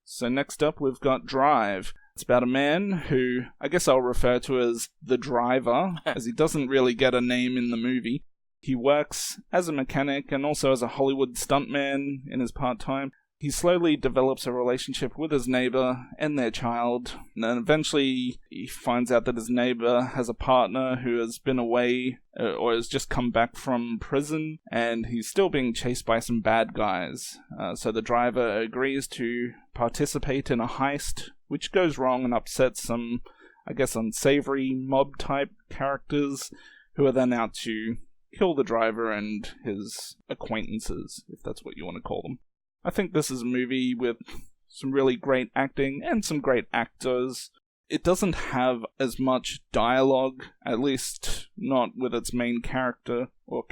So next up we've got Drive. It's about a man who I guess I'll refer to as the driver, as he doesn't really get a name in the movie. He works as a mechanic and also as a Hollywood stuntman in his part-time. He slowly develops a relationship with his neighbor and their child, and then eventually he finds out that his neighbor has a partner who has been away or has just come back from prison, and he's still being chased by some bad guys. So the driver agrees to participate in a heist, which goes wrong and upsets some, I guess, unsavory mob-type characters who are then out to kill the driver and his acquaintances, if that's what you want to call them. I think this is a movie with some really great acting and some great actors. It doesn't have as much dialogue, at least not with its main character, or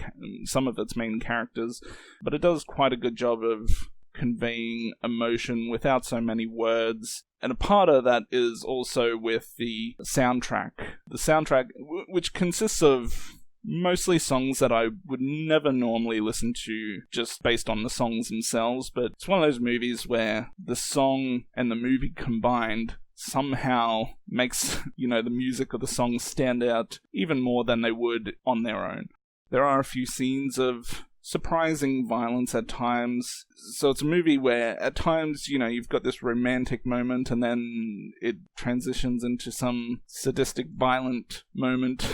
some of its main characters, but it does quite a good job of conveying emotion without so many words. And a part of that is also with the soundtrack. The soundtrack, which consists of mostly songs that I would never normally listen to just based on the songs themselves, but it's one of those movies where the song and the movie combined somehow makes, the music of the song stand out even more than they would on their own. There are a few scenes of surprising violence at times, so it's a movie where at times, you've got this romantic moment and then it transitions into some sadistic violent moment.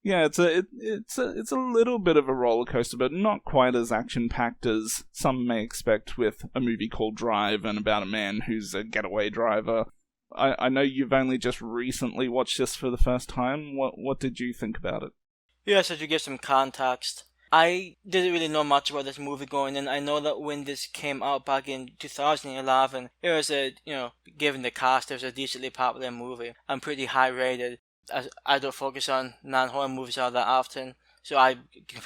Yeah, it's a little bit of a roller coaster, but not quite as action-packed as some may expect with a movie called Drive and about a man who's a getaway driver. I know you've only just recently watched this for the first time. What did you think about it? Yeah, so to give some context, I didn't really know much about this movie going in. I know that when this came out back in 2011, it was given the cast, it was a decently popular movie and pretty high rated. I don't focus on non-horror movies all that often, so I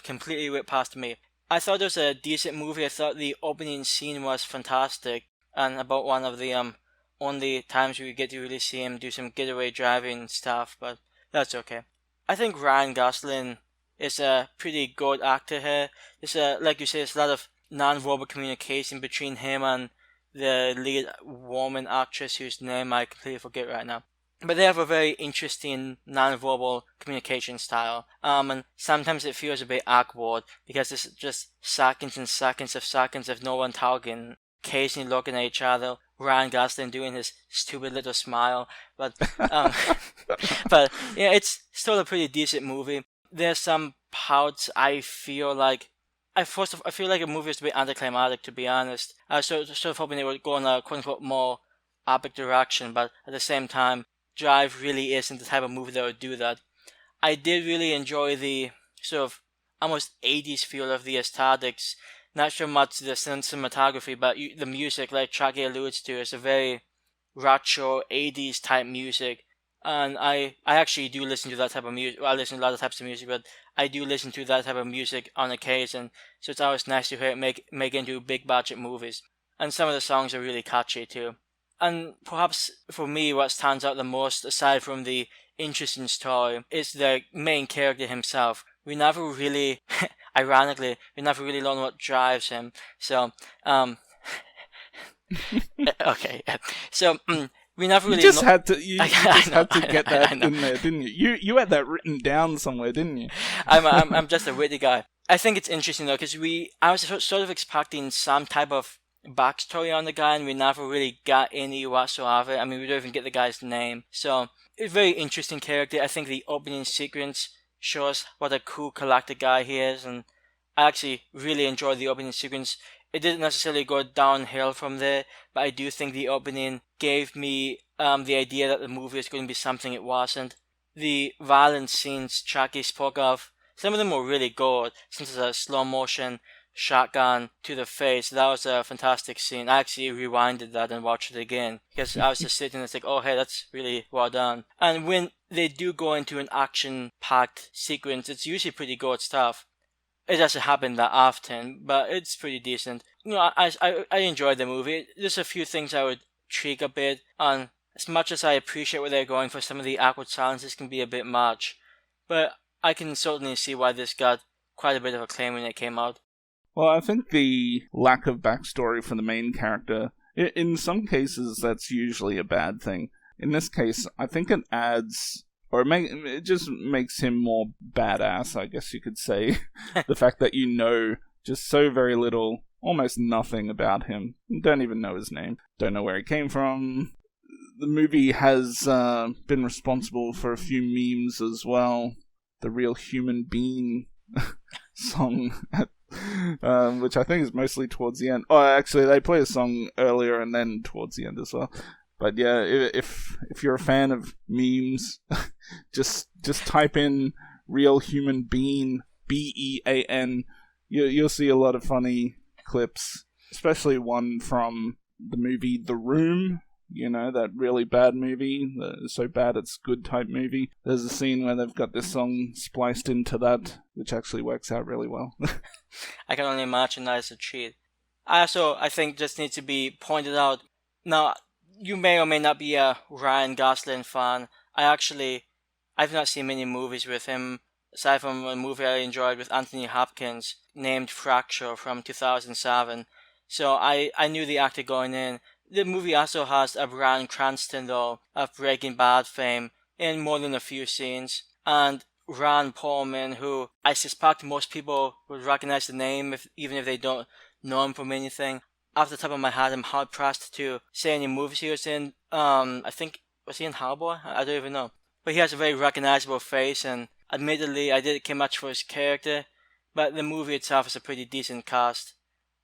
completely whipped past me. I thought it was a decent movie. I thought the opening scene was fantastic, and about one of the only times we get to really see him do some getaway driving stuff, but that's okay. I think Ryan Gosling is a pretty good actor here. Like you said, there's a lot of non-verbal communication between him and the lead woman actress whose name I completely forget right now. But they have a very interesting non-verbal communication style. And sometimes it feels a bit awkward because it's just seconds and seconds of no one talking, occasionally looking at each other, Ryan Gosling doing his stupid little smile. But but yeah, it's still a pretty decent movie. There's some parts I feel like a movie is a bit anticlimactic, to be honest. I was sort of hoping they would go in a quote-unquote more epic direction, but at the same time, Drive really isn't the type of movie that would do that. I did really enjoy the sort of almost 80s feel of the aesthetics. Not so much the cinematography, but the music, like Chucky alludes to, is a very retro 80s type music. And I actually do listen to that type of music. Well, I listen to a lot of types of music, but I do listen to that type of music on occasion. So it's always nice to hear it make into big budget movies. And some of the songs are really catchy too. And perhaps for me, what stands out the most, aside from the interesting story, is the main character himself. We never really, ironically, learn what drives him. So, okay. So, we never really. You just had to get that in there, didn't you? You had that written down somewhere, didn't you? I'm just a witty guy. I think it's interesting though, because I was sort of expecting some type of backstory on the guy, and we never really got any whatsoever. I mean, we don't even get the guy's name. So, it's a very interesting character. I think the opening sequence shows what a cool collector guy he is, and I actually really enjoyed the opening sequence. It didn't necessarily go downhill from there, but I do think the opening gave me the idea that the movie is going to be something it wasn't. The violent scenes Chucky spoke of, some of them were really good, since it's a slow motion shotgun to the face. That was a fantastic scene. I actually rewinded that and watched it again, because I was just sitting and it's like, oh hey, that's really well done. And when they do go into an action-packed sequence, it's usually pretty good stuff. It doesn't happen that often, but it's pretty decent. I enjoyed the movie. There's a few things I would tweak a bit on. As much as I appreciate where they're going for, some of the awkward silences can be a bit much. But I can certainly see why this got quite a bit of acclaim when it came out. Well, I think the lack of backstory for the main character In some cases, that's usually a bad thing. In this case, I think it adds, or it just makes him more badass, I guess you could say. The fact that you know just so very little, almost nothing about him. Don't even know his name. Don't know where he came from. The movie has been responsible for a few memes as well. The Real Human Being song, which I think is mostly towards the end. Oh, actually, they play a song earlier and then towards the end as well. But yeah, if you're a fan of memes, just type in Real Human Being, BEAN. You'll see a lot of funny clips, especially one from the movie The Room. You know, that really bad movie, so bad it's good type movie. There's a scene where they've got this song spliced into that, which actually works out really well. I can only imagine that is a cheat. I think just needs to be pointed out. Now, you may or may not be a Ryan Gosling fan. I've not seen many movies with him, aside from a movie I enjoyed with Anthony Hopkins named Fracture from 2007. So I knew the actor going in. The movie also has a Bryan Cranston, though, of Breaking Bad fame, in more than a few scenes. And Ron Perlman, who I suspect most people would recognize the name, even if they don't know him from anything. Off the top of my head, I'm hard-pressed to say any movies he was in. I think, was he in Hellboy? I don't even know. But he has a very recognizable face, and admittedly, I didn't care much for his character, but the movie itself is a pretty decent cast.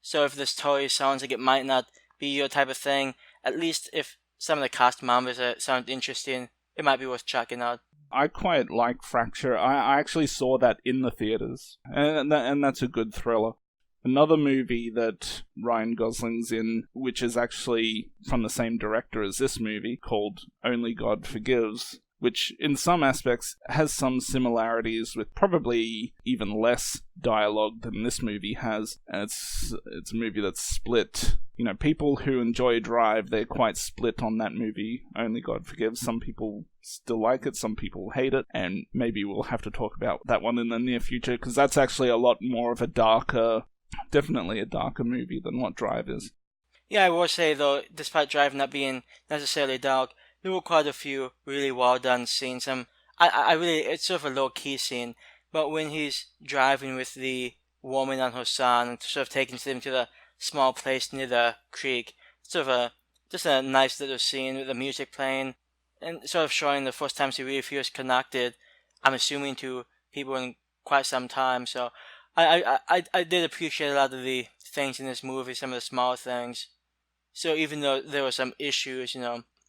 So if this story sounds like it might not be your type of thing, at least if some of the cast members sound interesting, it might be worth checking out. I quite like Fracture. I actually saw that in the theaters, and that's a good thriller. Another movie that Ryan Gosling's in, which is actually from the same director as this movie, called Only God Forgives, which in some aspects has some similarities with probably even less dialogue than this movie has. And it's a movie that's split. You know, people who enjoy Drive, they're quite split on that movie, Only God Forgives. Some people still like it, some people hate it, and maybe we'll have to talk about that one in the near future, because that's actually a lot more of a definitely a darker movie than what Drive is. Yeah, I will say though, despite Drive not being necessarily dark, there were quite a few really well done scenes. I really, it's sort of a low key scene, but when he's driving with the woman and her son, and sort of taking them to the small place near the creek, sort of just a nice little scene with the music playing, and sort of showing the first time he really feels connected, I'm assuming, to people in quite some time. So I did appreciate a lot of the things in this movie, some of the small things. So even though there were some issues,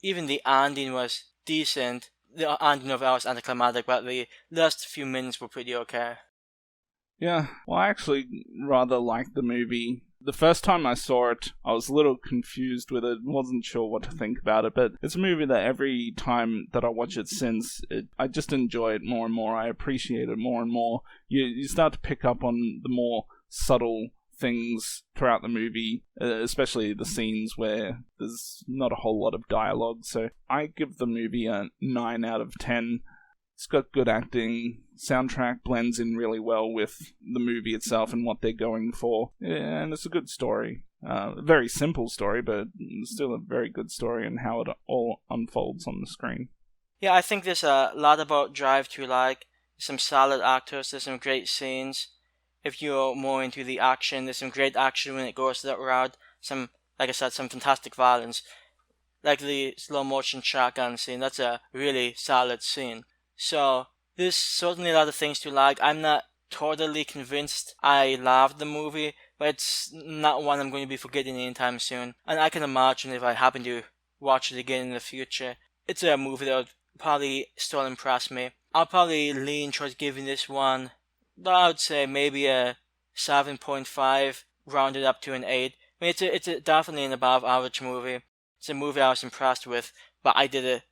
even the ending was decent. The ending of it was anticlimactic, but the last few minutes were pretty okay. Yeah, well, I actually rather liked the movie. The first time I saw it, I was a little confused with it, wasn't sure what to think about it, but it's a movie that every time that I watch it since, I just enjoy it more and more. I appreciate it more and more. You start to pick up on the more subtle things throughout the movie, especially the scenes where there's not a whole lot of dialogue. So I give the movie a 9 out of 10. It's got good acting. Soundtrack blends in really well with the movie itself and what they're going for. And it's a good story. A very simple story, but still a very good story in how it all unfolds on the screen. Yeah, I think there's a lot about Drive to like. Some solid actors, there's some great scenes. If you're more into the action, there's some great action when it goes that route. Some, like I said, some fantastic violence. Like the slow motion shotgun scene, that's a really solid scene. So, there's certainly a lot of things to like. I'm not totally convinced I loved the movie, but it's not one I'm going to be forgetting anytime soon. And I can imagine if I happen to watch it again in the future, it's a movie that would probably still impress me. I'll probably lean towards giving this one, I would say maybe a 7.5, rounded up to an 8. I mean, it's definitely an above average movie. It's a movie I was impressed with, but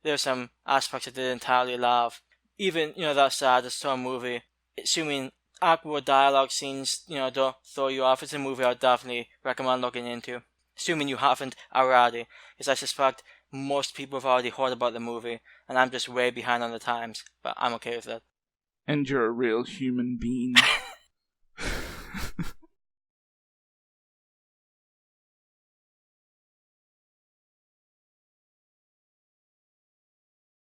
there's some aspects I didn't entirely love. Even, that said, it's still a movie. Assuming awkward dialogue scenes, don't throw you off, it's a movie I would definitely recommend looking into. Assuming you haven't already, because I suspect most people have already heard about the movie, and I'm just way behind on the times, but I'm okay with that. And you're a real human being.